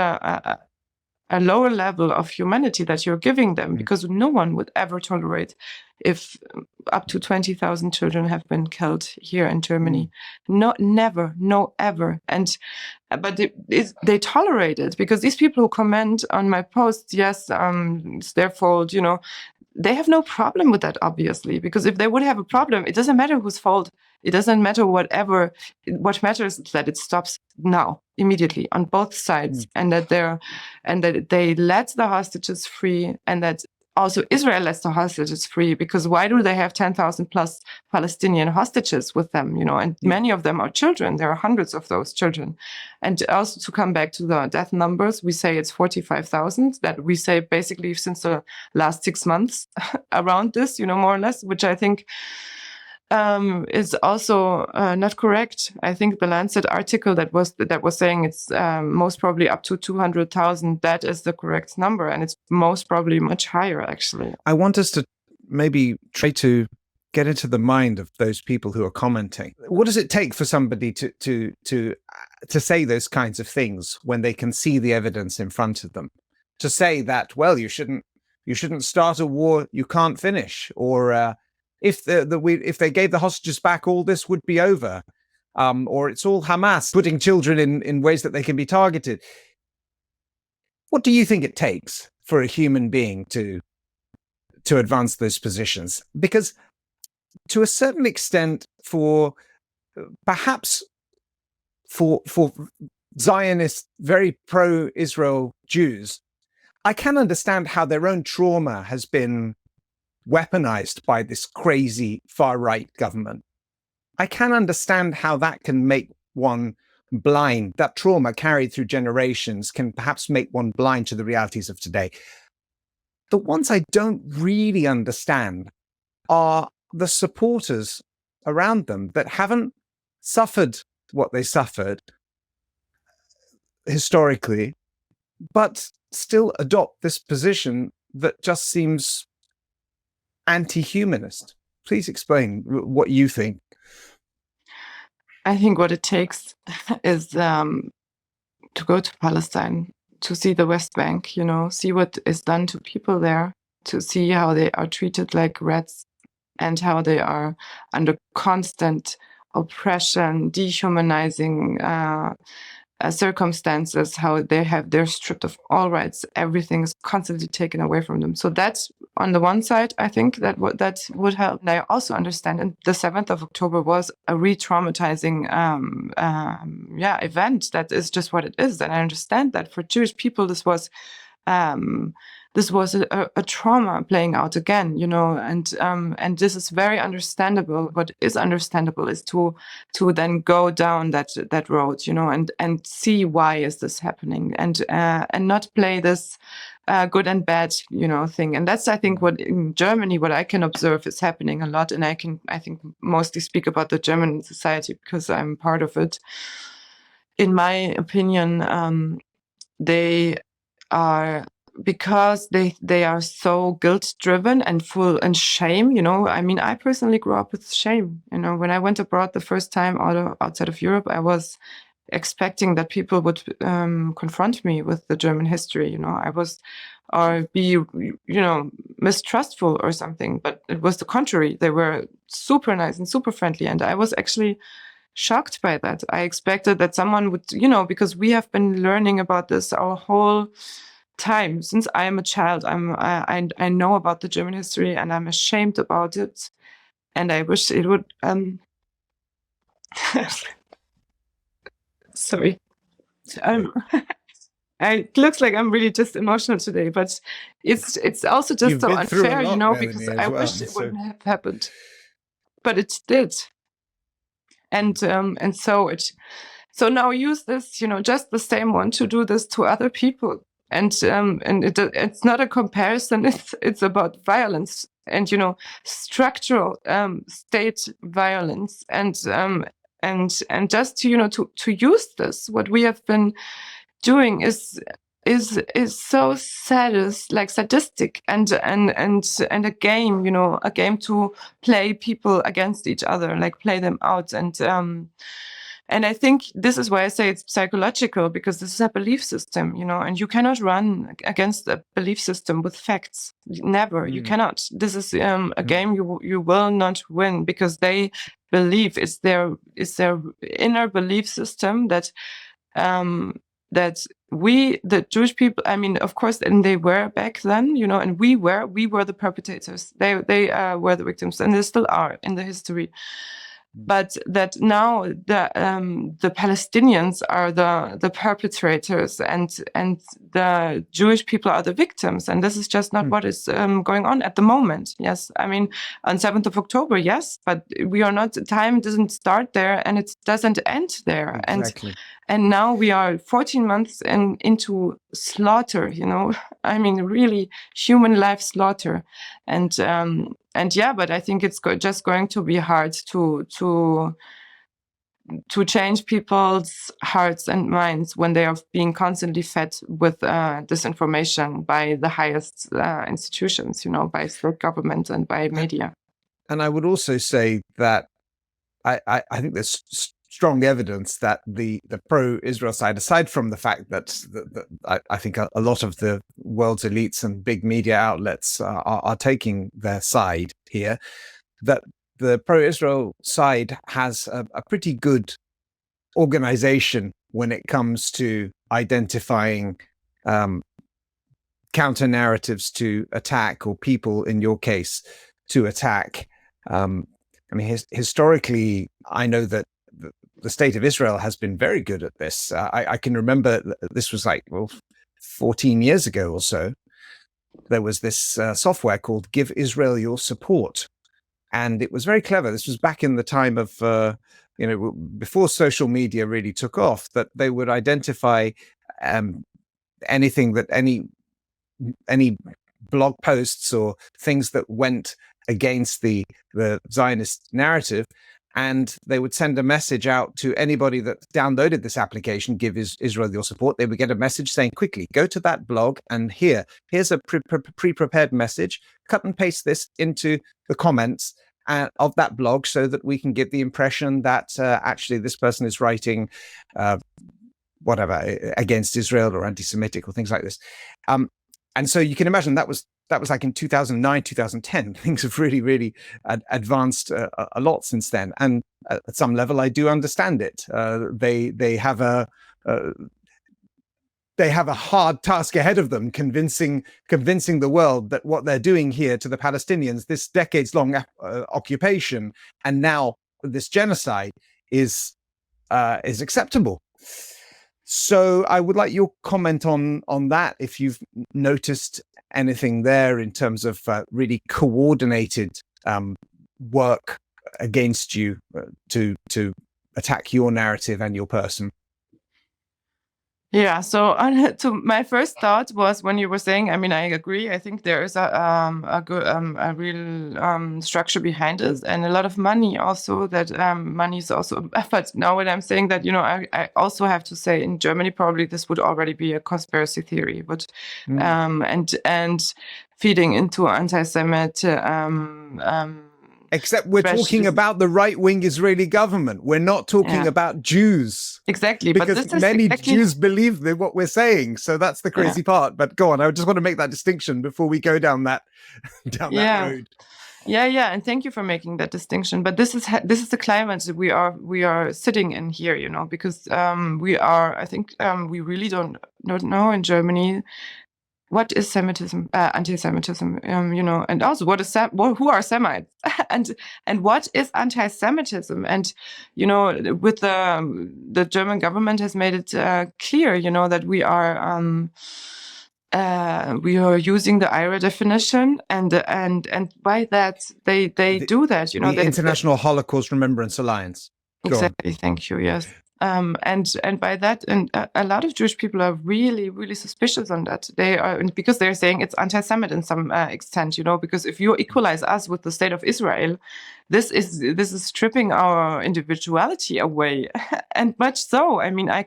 a lower level of humanity that you're giving them, because no one would ever tolerate if up to 20,000 children have been killed here in Germany. No, never, no, ever. But they tolerate it, because these people who comment on my posts, yes, it's their fault, they have no problem with that, obviously, because if they would have a problem, it doesn't matter whose fault. It doesn't matter whatever. What matters is that it stops now, immediately, on both sides, and that they let the hostages free, and that also Israel lets the hostages free. Because why do they have 10,000 plus Palestinian hostages with them? And many of them are children. There are hundreds of those children. And also, to come back to the death numbers, we say it's 45,000. That we say basically since the last 6 months around this, more or less, which I think is also not correct. I think the Lancet article that was saying it's most probably up to 200,000. That is the correct number, and it's most probably much higher, actually. I want us to maybe try to get into the mind of those people who are commenting. What does it take for somebody to say those kinds of things when they can see the evidence in front of them? To say that, well, you shouldn't start a war you can't finish, or if they gave the hostages back, all this would be over. or it's all Hamas putting children in ways that they can be targeted. What do you think it takes for a human being to advance those positions? Because to a certain extent, perhaps for Zionist, very pro-Israel Jews, I can understand how their own trauma has been weaponized by this crazy far-right government. I can understand how that can make one blind. That trauma carried through generations can perhaps make one blind to the realities of today. The ones I don't really understand are the supporters around them that haven't suffered what they suffered historically, but still adopt this position that just seems anti-humanist. Please explain what you think. I think what it takes is to go to Palestine, to see the West Bank, see what is done to people there, to see how they are treated like rats and how they are under constant oppression, dehumanizing circumstances, how they're stripped of all rights. Everything is constantly taken away from them. So that's on the one side, I think that would help. And I also understand, and the 7th of October was a re-traumatizing event. That is just what it is. And I understand that for Jewish people, this was a trauma playing out again, and this is very understandable. What is understandable is to then go down that road, and see why is this happening, and not play this good and bad, thing. And that's, I think, what in Germany, what I can observe is happening a lot. And I think mostly speak about the German society because I'm part of it. In my opinion, they are, because they are so guilt driven and full and shame, I mean, I personally grew up with shame. When I went abroad the first time outside of Europe, I was expecting that people would confront me with the German history, I was, or be, mistrustful or something, but it was the contrary. They were super nice and super friendly. And I was actually shocked by that. I expected that someone would, because we have been learning about this our whole time since I am a child. I know about the German history and I'm ashamed about it. And I wish it would. Sorry. It looks like I'm really just emotional today, but it's also just You've so been through unfair, a lot, because Melanie, I well, wish it wouldn't have happened, but it did. And so now use this, just the same one to do this to other people. And it's not a comparison. It's about violence and structural state violence and just to use this. What we have been doing is so sadistic and a game, a game to play people against each other, like play them out. And I think this is why I say it's psychological, because this is a belief system, and you cannot run against a belief system with facts. Never. You cannot. This is a game you will not win, because they believe it's their inner belief system that that we, the Jewish people, I mean, of course, and they were back then, and we were the perpetrators. They were the victims, and they still are in the history. But that now the Palestinians are the perpetrators, and the Jewish people are the victims, and this is just not what is going on at the moment. Yes, I mean, on 7th of October, yes, but we are not. Time doesn't start there, and it doesn't end there. Exactly. And now we are 14 months into slaughter. I mean, really human life slaughter, and yeah, but I think it's just going to be hard to change people's hearts and minds when they are being constantly fed with disinformation by the highest institutions, by state government and by media. And I would also say that I think there's strong evidence that the pro-Israel side, aside from the fact that I think a lot of the world's elites and big media outlets are taking their side here, that the pro-Israel side has a pretty good organization when it comes to identifying counter narratives to attack, or people, in your case, to attack. I mean, historically, I know that the state of Israel has been very good at this. I can remember this was 14 years ago or so. There was this software called Give Israel Your Support. And it was very clever. This was back in the time of, before social media really took off, that they would identify anything that any blog posts or things that went against the Zionist narrative, and they would send a message out to anybody that downloaded this application, Give Israel Your Support. They would get a message saying, quickly, go to that blog, and here's a pre-prepared message. Cut and paste this into the comments of that blog so that we can give the impression that actually this person is writing whatever against Israel or anti-Semitic or things like this. And so you can imagine that was like in 2009, 2010. Things have really, really advanced a lot since then. And at some level, I do understand it. They have a hard task ahead of them, convincing the world that what they're doing here to the Palestinians, this decades-long occupation, and now this genocide, is acceptable. So I would like your comment on that, if you've noticed anything there in terms of really coordinated work against you to attack your narrative and your person. Yeah, so my first thought was when you were saying, I mean, I agree. I think there is a good, a real structure behind it, and a lot of money also. That money is also. But now when I'm saying that, I also have to say, in Germany probably this would already be a conspiracy theory, but and feeding into anti-Semitic. Except we're talking about the right-wing Israeli government. We're not talking about Jews. Exactly. Because but many Jews believe what we're saying. So that's the crazy part. But go on. I just want to make that distinction before we go down that road. Yeah. And thank you for making that distinction. But this is the climate that we are sitting in here, because I think we really don't know in Germany what is Semitism, anti-Semitism, and also who are Semites, and what is anti-Semitism, and with the German government has made it clear, that we are using the IRA definition, and by that they do that, the International Holocaust Remembrance Alliance. Exactly. Thank you. Yes. And by that, and a lot of Jewish people are really, really suspicious on that. They are, because they're saying it's anti-Semite in some extent, because if you equalize us with the state of Israel, this is stripping our individuality away, and much so. I mean, I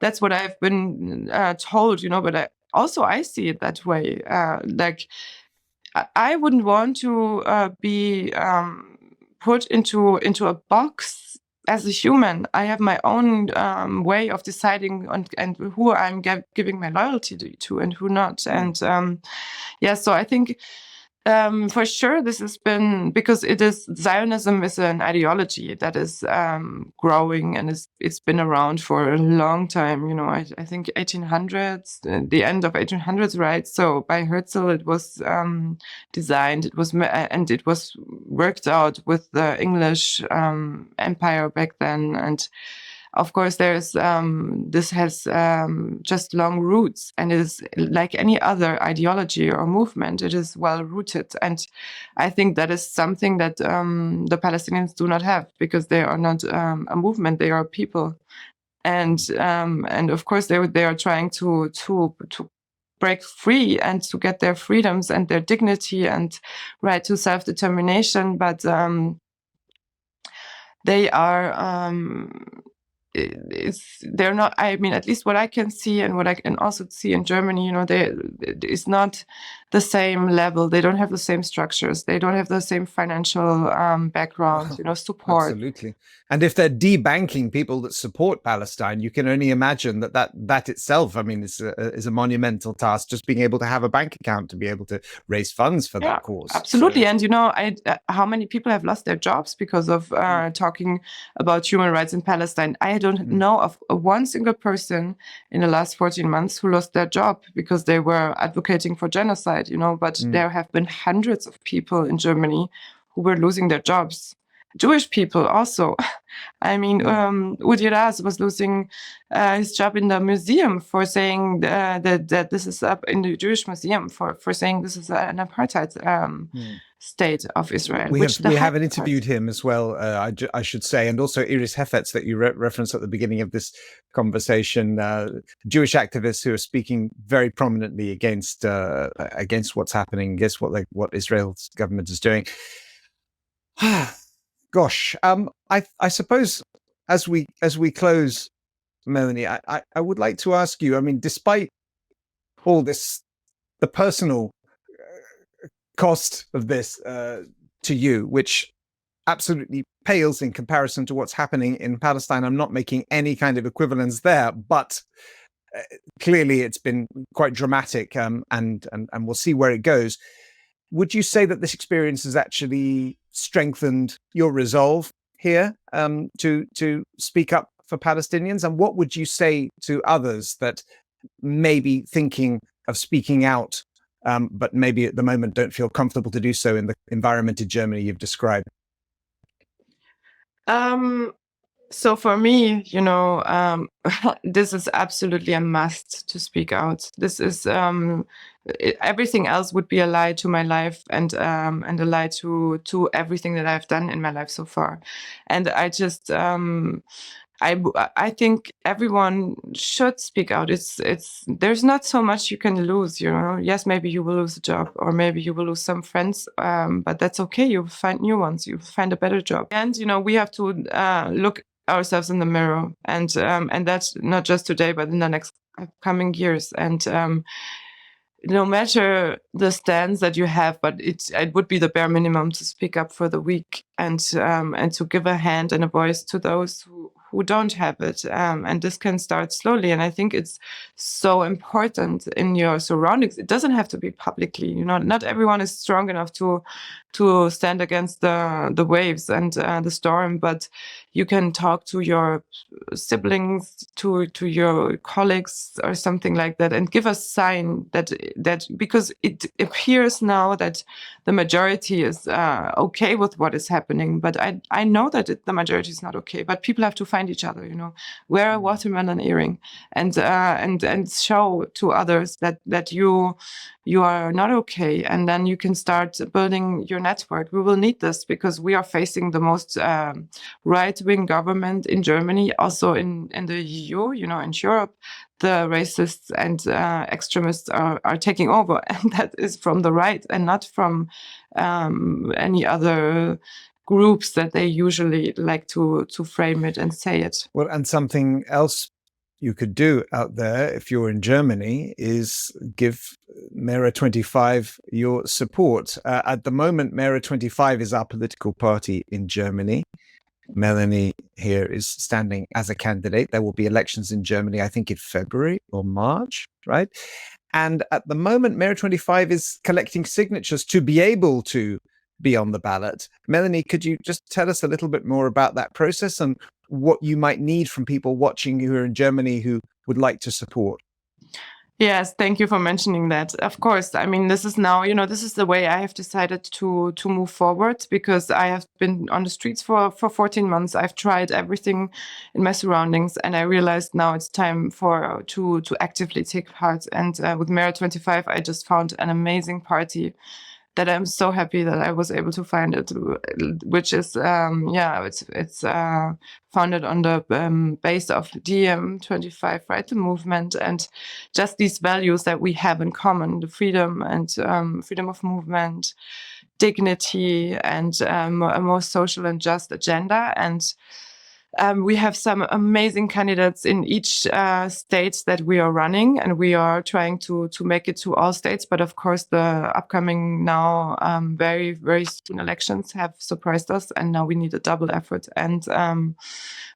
that's what I've been told, but I see it that way. Like, I wouldn't want to be put into a box. As a human, I have my own way of deciding and who I'm giving my loyalty to and who not. And so I think for sure this has been, because Zionism is an ideology that is growing, and it's been around for a long time. I think 1800s, the end of 1800s, right? So by Herzl it was designed, it was worked out with the English Empire back then, and of course there's this has just long roots, and it is like any other ideology or movement. It is well rooted, and I think that is something that the Palestinians do not have, because they are not a movement; they are people, and of course they are trying to break free and to get their freedoms and their dignity and right to self-determination, but they are. they're not, I mean, at least what I can see and what I can also see in Germany, it's not the same level. They don't have the same structures. They don't have the same financial background, support. Absolutely. And if they're debanking people that support Palestine, you can only imagine that itself, I mean, is a monumental task, just being able to have a bank account to be able to raise funds for that cause. Absolutely. So. And, how many people have lost their jobs because of talking about human rights in Palestine? I don't know of one single person in the last 14 months who lost their job because they were advocating for genocide, but there have been hundreds of people in Germany who were losing their jobs. Jewish people also. I mean, Udi Raz was losing his job in the museum for saying that this is up in the Jewish museum for saying this is an apartheid state of Israel. We haven't interviewed him as well, I should say, and also Iris Hefetz that you referenced at the beginning of this conversation, Jewish activists who are speaking very prominently against what's happening, against what Israel's government is doing. Gosh, I suppose as we close, Melanie, I would like to ask you, I mean, despite all this, the personal cost of this to you, which absolutely pales in comparison to what's happening in Palestine. I'm not making any kind of equivalence there, but clearly it's been quite dramatic, and we'll see where it goes. Would you say that this experience has actually strengthened your resolve here to speak up for Palestinians? And what would you say to others that may be thinking of speaking out, but maybe at the moment don't feel comfortable to do so in the environment in Germany you've described? So for me, this is absolutely a must to speak out. This is everything else would be a lie to my life and a lie to everything that I've done in my life so far. And I just I think everyone should speak out. There's not so much you can lose, Yes, maybe you will lose a job, or maybe you will lose some friends, but that's okay. You'll find new ones. You'll find a better job. And we have to look ourselves in the mirror, and that's not just today, but in the next coming years. And no matter the stance that you have, but it would be the bare minimum to speak up for the weak and to give a hand and a voice to those who don't have it. And this can start slowly. And I think it's so important in your surroundings. It doesn't have to be publicly. Not everyone is strong enough to stand against the waves and the storm, but you can talk to your siblings, to your colleagues or something like that, and give a sign that because it appears now that the majority is okay with what is happening, but I know that the majority is not okay. But people have to find each other, wear a watermelon earring and show to others that you are not okay, and then you can start building your network. We will need this because we are facing the most right-wing government in Germany, also in the EU, in Europe. The racists and extremists are taking over, and that is from the right and not from any other groups that they usually like to frame it and say it. Well, and something else you could do out there if you're in Germany is give MERA25 your support. At the moment, MERA25 is our political party in Germany. Melanie here is standing as a candidate. There will be elections in Germany, I think in February or March, right? And at the moment, MERA25 is collecting signatures to be able to be on the ballot. Melanie, could you just tell us a little bit more about that process and what you might need from people watching who are in Germany who would like to support? Yes, thank you for mentioning that. Of course, I mean, this is now, this is the way I have decided to move forward, because I have been on the streets for 14 months. I've tried everything in my surroundings, and I realized now it's time to actively take part. And with MERA25, I just found an amazing party that I'm so happy that I was able to find it, which is, it's founded on the base of DiEM25, right? The movement and just these values that we have in common, the freedom and freedom of movement, dignity, and a more social and just agenda. And We have some amazing candidates in each state that we are running, and we are trying to make it to all states. But of course, the upcoming now very, very soon elections have surprised us, and now we need a double effort. And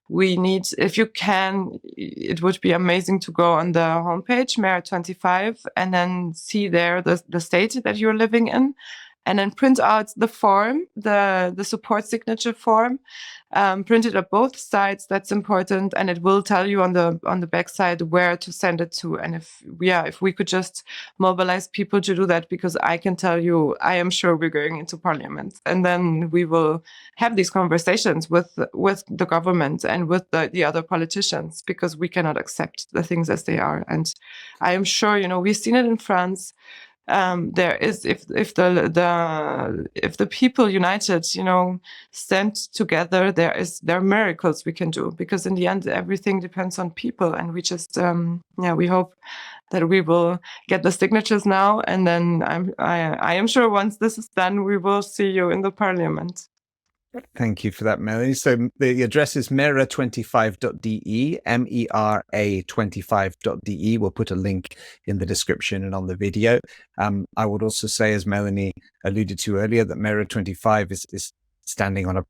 we need, if you can, it would be amazing to go on the homepage, MERA25, and then see there the state that you're living in, and then print out the form, the support signature form, print it at both sides. That's important, and it will tell you on the back side where to send it to. And if we could just mobilize people to do that, because I can tell you, I am sure we're going into parliament, and then we will have these conversations with the government and with the other politicians, because we cannot accept the things as they are. And I am sure, we've seen it in France. There is, if the people united, stand together, there are miracles we can do, because in the end everything depends on people, and we just we hope that we will get the signatures now, and then I am sure once this is done, we will see you in the parliament. Thank you for that, Melanie. So the address is MERA25.de, MERA25.de. We'll put a link in the description and on the video. I would also say, as Melanie alluded to earlier, that MERA25 is standing on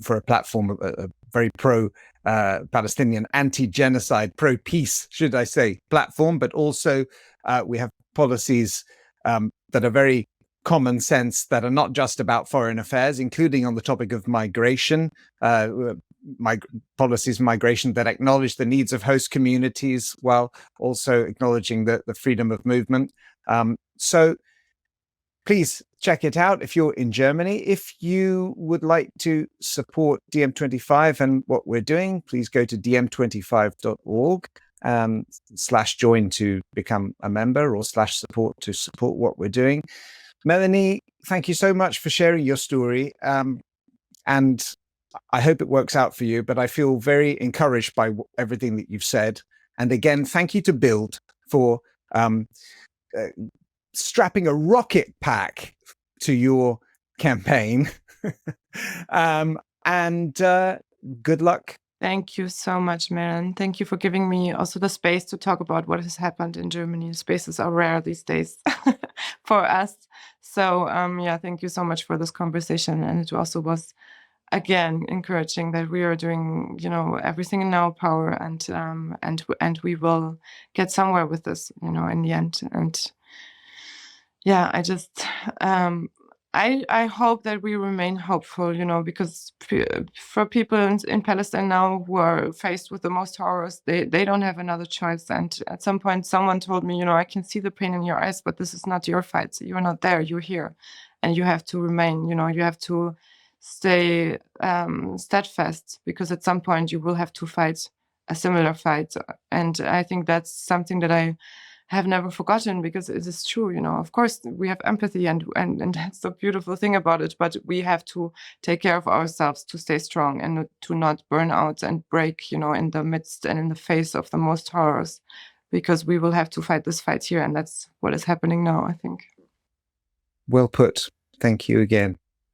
for a platform, a very pro-Palestinian, anti-genocide, pro-peace, should I say, platform. But also we have policies that are very common sense, that are not just about foreign affairs, including on the topic of migration, policies migration that acknowledge the needs of host communities while also acknowledging the freedom of movement. So please check it out if you're in Germany. If you would like to support DiEM25 and what we're doing, please go to diem25.org /join to become a member, or /support to support what we're doing. Melanie, thank you so much for sharing your story. And I hope it works out for you, but I feel very encouraged by everything that you've said. And again, thank you to BILD for strapping a rocket pack to your campaign. And good luck. Thank you so much, Mehran. Thank you for giving me also the space to talk about what has happened in Germany. Spaces are rare these days for us. So thank you so much for this conversation. And it also was, again, encouraging that we are doing, everything in our power, and we will get somewhere with this, in the end. And I just I hope that we remain hopeful, because for people in Palestine now who are faced with the most horrors, they don't have another choice. And at some point, someone told me, I can see the pain in your eyes, but this is not your fight. You're not there, you're here. And you have to remain, you have to stay steadfast, because at some point you will have to fight a similar fight. And I think that's something that I have never forgotten, because it is true. Of course we have empathy, and that's the beautiful thing about it, but we have to take care of ourselves to stay strong and to not burn out and break, in the midst and in the face of the most horrors, because we will have to fight this fight here, and that's what is happening now, I think. Well put. Thank you again.